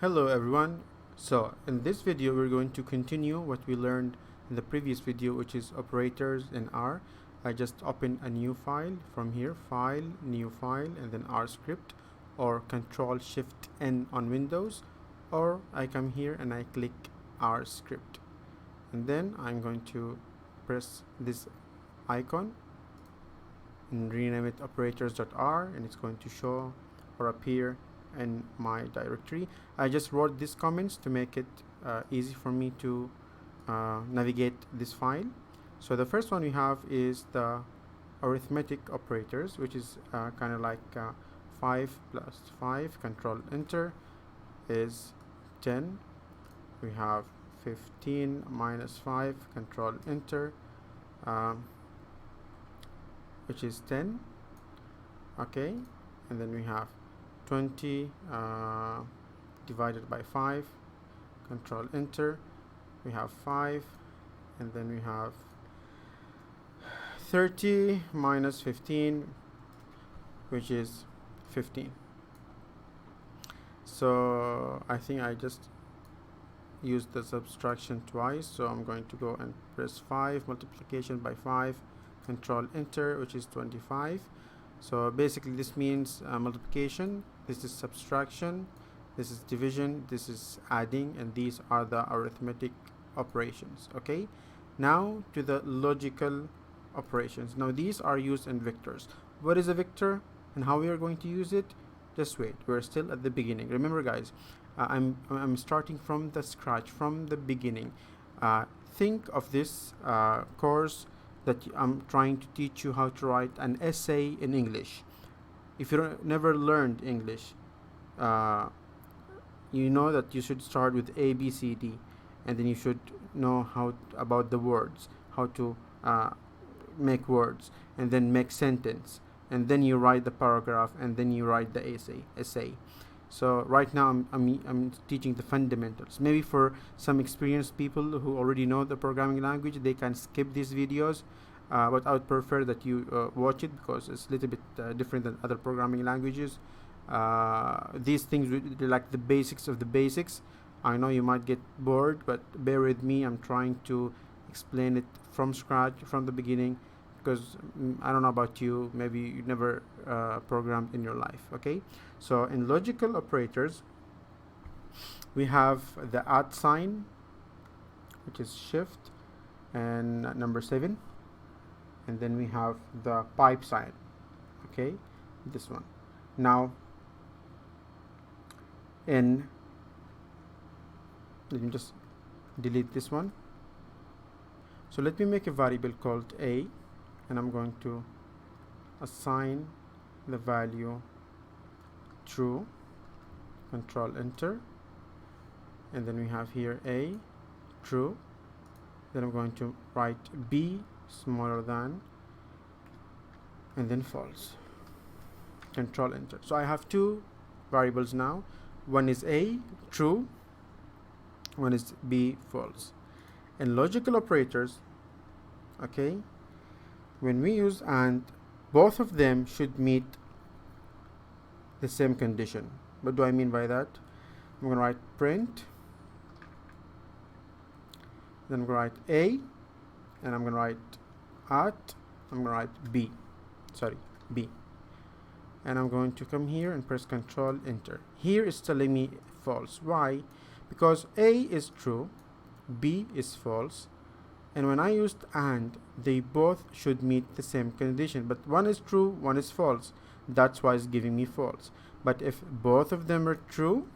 Hello everyone. So in this video we're going to continue what we learned in the previous video, which is operators in R. I just open a new file from here, file, new file, and then R script, or Control Shift N on Windows, or I come here and I click R script, and then I'm going to press this icon and rename it operators.r, and it's going to show or appear in my directory. I just wrote these comments to make it easy for me to navigate this file. So the first one we have is the arithmetic operators, which is kind of like 5 plus 5, Control Enter, is 10. We have 15 minus 5, Control Enter, which is 10. Okay, and then we have 20 divided by 5, Control Enter, we have 5, and then we have 30 minus 15, which is 15. So I think I just used the subtraction twice, so I'm going to go and press 5, multiplication by 5, Control Enter, which is 25. So basically this means multiplication, this is subtraction, this is division, this is adding, and these are the arithmetic operations. Okay, now to the logical operations. Now these are used in vectors. What is a vector and how we are going to use it? Just wait, we're still at the beginning. Remember guys, I'm starting from the scratch, from the beginning. Think of this course that I'm trying to teach you how to write an essay in English. If you never learned English, you know that you should start with A, B, C, D, and then you should know how about the words, how to make words, and then make sentence, and then you write the paragraph, and then you write the essay. So right now I'm teaching the fundamentals. Maybe for some experienced people who already know the programming language, they can skip these videos, but I would prefer that you watch it because it's a little bit different than other programming languages. These things are like the basics of the basics. I know you might get bored, but bear with me. I'm trying to explain it from scratch, from the beginning, because I don't know about you, maybe you never programmed in your life. Okay, so in logical operators we have the @ sign, which is shift and number 7, and then we have the pipe sign. Okay, this one. Now let me just delete this one. So let me make a variable called a, and I'm going to assign the value true, Control Enter, and then we have here a, true. Then I'm going to write b smaller than, and then false, Control Enter. So I have two variables now. One is a, true, one is b, false. In logical operators, okay, when we use AND, both of them should meet the same condition. What do I mean by that? I'm going to write print, then I'm going to write a, and I'm going to write I'm going to write b, and I'm going to come here and press Control Enter. Here it's telling me false. Why? Because a is true, b is false, and when I used AND, they both should meet the same condition, but one is true, one is false. That's why it's giving me false. But if both of them are true,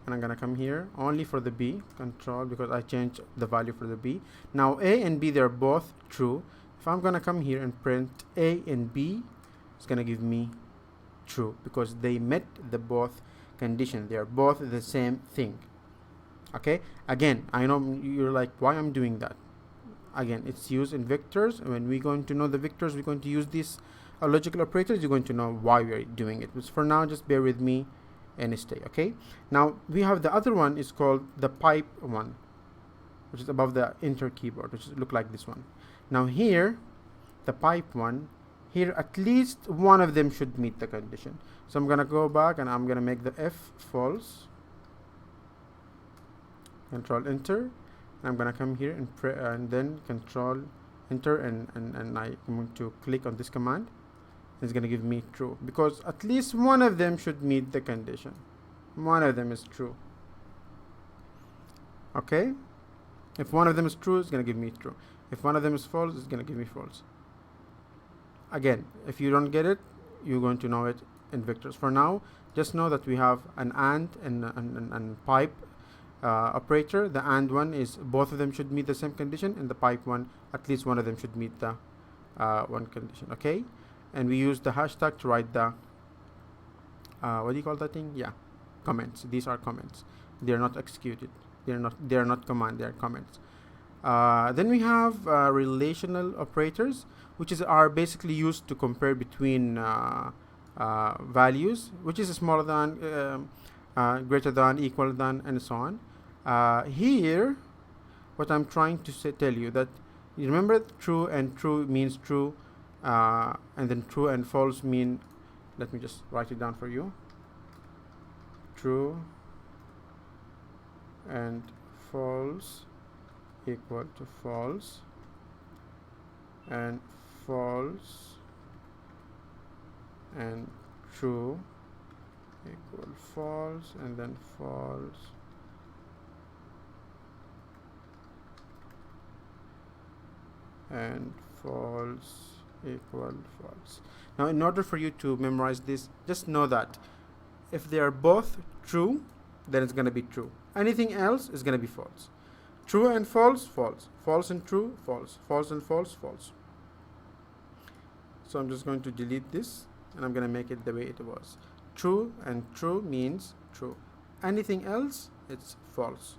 and I'm gonna come here only for the b, Control, because I changed the value for the b. Now a and b, they're both true. If I'm gonna come here and print a and b, it's gonna give me true because they met the both condition. They are both the same thing. Okay, again, I know you're like, why I'm doing that? Again, it's used in vectors. When we're going to know the vectors, we're going to use these logical operators. You're going to know why we're doing it. But for now, just bear with me and stay. Okay, now we have the other one is called the pipe one, which is above the enter keyboard, which look like this one. Now here, the pipe one, here at least one of them should meet the condition. So I'm gonna go back and I'm gonna make the f false. Control enter. I'm gonna come here and then control enter, and I'm going to click on this command. It's gonna give me true, because at least one of them should meet the condition. One of them is true. Okay, if one of them is true, it's gonna give me true. If one of them is false, it's gonna give me false. Again, if you don't get it, you're going to know it in vectors. For now, just know that we have an and pipe operator. The and one is both of them should meet the same condition, and the pipe one, at least one of them should meet the one condition. Okay, and we use the hashtag to write the what do you call that thing? Yeah, comments. These are comments. They are not executed. They are not command. They are comments. Then we have relational operators, which are basically used to compare between values, which is smaller than, greater than, equal than, and so on. Here, what I'm trying to tell you, that you remember true and true means true, and then true and false mean, let me just write it down for you. True and false equal to false, and false and true equal false, and then false and false equal false. Now, in order for you to memorize this, just know that if they are both true, then it's going to be true. Anything else is going to be false. True and false, false. False and true, false. False and false, false. So I'm just going to delete this, and I'm going to make it the way it was. True and true means true. Anything else, it's false.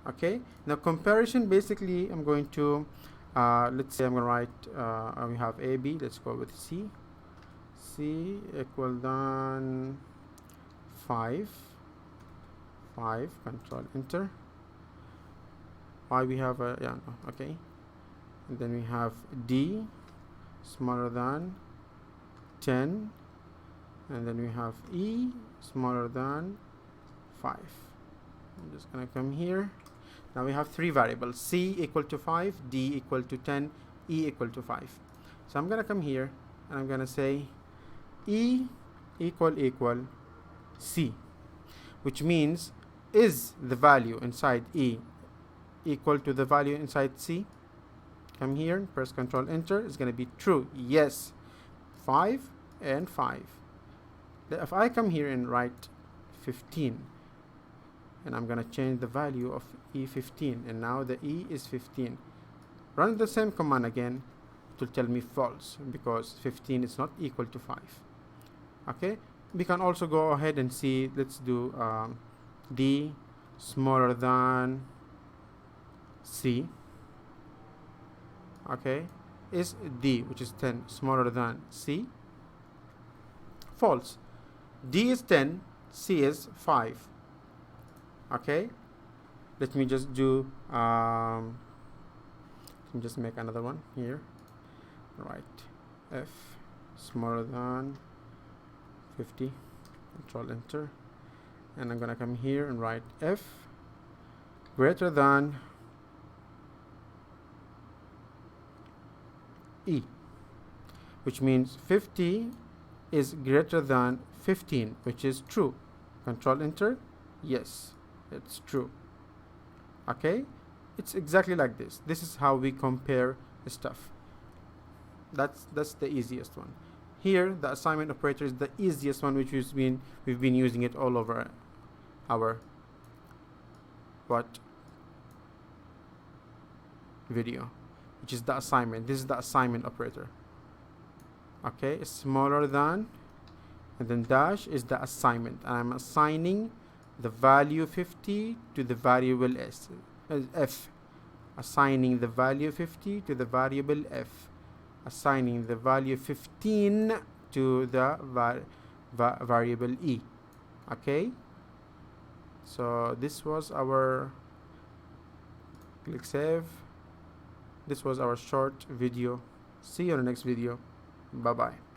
Okay. Now, comparison, basically, I'm going to, let's say I'm going to write, we have A, B. Let's go with C. C equal than 5. Control enter. Why we have a, yeah, no, okay. And then we have D smaller than 10, and then we have E smaller than 5. I'm just gonna come here. Now we have three variables: C equal to 5, D equal to 10, E equal to 5. So I'm gonna come here and I'm gonna say E equal C, which means, is the value inside E equal to the value inside C? Come here, press Control Enter. It's going to be true. Yes. 5 and 5. If I come here and write 15, and I'm going to change the value of E15, and now the E is 15. Run the same command again, it will tell me false, because 15 is not equal to 5. Okay, we can also go ahead and see, let's do D smaller than C. Okay, is D, which is 10, smaller than C? False. D is 10, C is 5. Okay, let me just do let me just make another one here. Right, F smaller than 50. Control Enter, and I'm gonna come here and write F greater than E, which means 50 is greater than 15, which is true. Control Enter. Yes, it's true. Okay, it's exactly like this. This is how we compare stuff. That's the easiest one. Here, the assignment operator is the easiest one, which we've been using it all over our video, which is the assignment. This is the assignment operator. Okay, smaller than, and then dash is the assignment, and I'm assigning the value 50 to the variable f, assigning the value 50 to the variable f, assigning the value 15 to the variable e. Okay, so this was our, click save. This was our short video. See you in the next video. Bye bye.